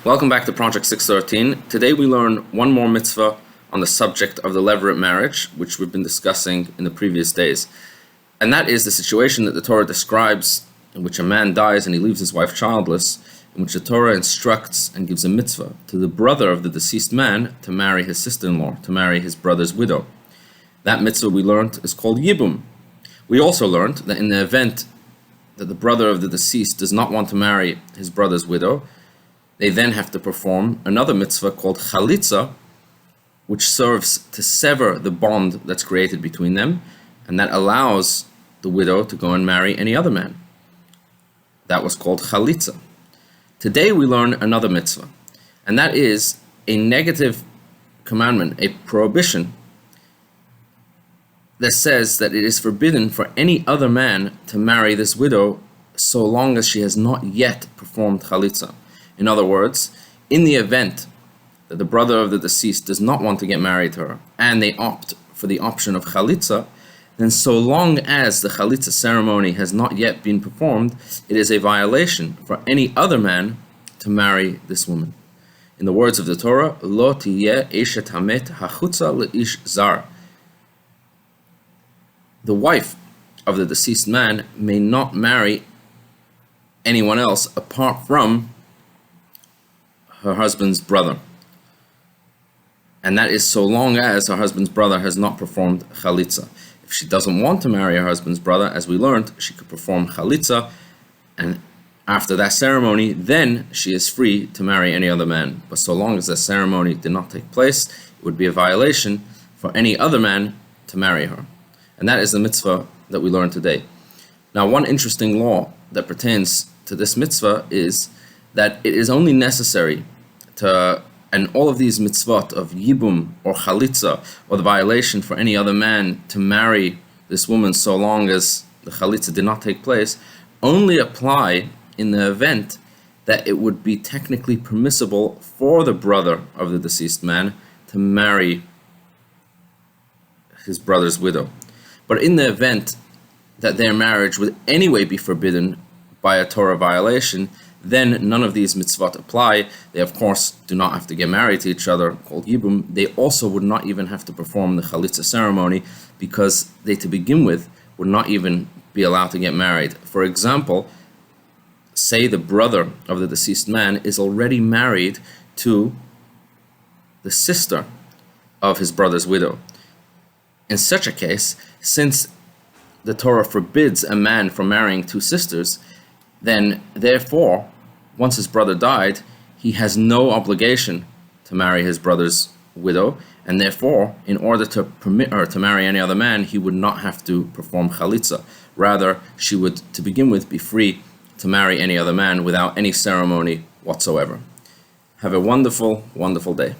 Welcome back to Project 613. Today we learn one more mitzvah on the subject of the levirate marriage, which we've been discussing in the previous days. And that is the situation that the Torah describes in which a man dies and he leaves his wife childless, in which the Torah instructs and gives a mitzvah to the brother of the deceased man to marry his sister-in-law, to marry his brother's widow. That mitzvah we learned is called yibum. We also learned that in the event that the brother of the deceased does not want to marry his brother's widow, they then have to perform another mitzvah called chalitza, which serves to sever the bond that's created between them, and that allows the widow to go and marry any other man. That was called chalitza. Today we learn another mitzvah, and that is a negative commandment, a prohibition that says that it is forbidden for any other man to marry this widow so long as she has not yet performed chalitza. In other words, in the event that the brother of the deceased does not want to get married to her and they opt for the option of chalitza, then so long as the chalitza ceremony has not yet been performed, it is a violation for any other man to marry this woman. In the words of the Torah, lo tiyeh eshet hamet hachutza leish zar. The wife of the deceased man may not marry anyone else apart from her husband's brother. And that is so long as her husband's brother has not performed chalitza. If she doesn't want to marry her husband's brother, as we learned, she could perform chalitza, and after that ceremony, then she is free to marry any other man. But so long as that ceremony did not take place, it would be a violation for any other man to marry her. And that is the mitzvah that we learned today. Now, one interesting law that pertains to this mitzvah is that it is only necessary and all of these mitzvot of yibum or chalitza, or the violation for any other man to marry this woman so long as the chalitza did not take place, only apply in the event that it would be technically permissible for the brother of the deceased man to marry his brother's widow. But in the event that their marriage would anyway be forbidden by a Torah violation, then none of these mitzvot apply. They, of course, do not have to get married to each other, called yibum. They also would not even have to perform the chalitza ceremony, because they, to begin with, would not even be allowed to get married. For example, say the brother of the deceased man is already married to the sister of his brother's widow. In such a case, since the Torah forbids a man from marrying two sisters, then therefore, once his brother died, he has no obligation to marry his brother's widow, and therefore, in order to permit her to marry any other man, he would not have to perform chalitza. Rather, she would, to begin with, be free to marry any other man without any ceremony whatsoever. Have a wonderful, wonderful day.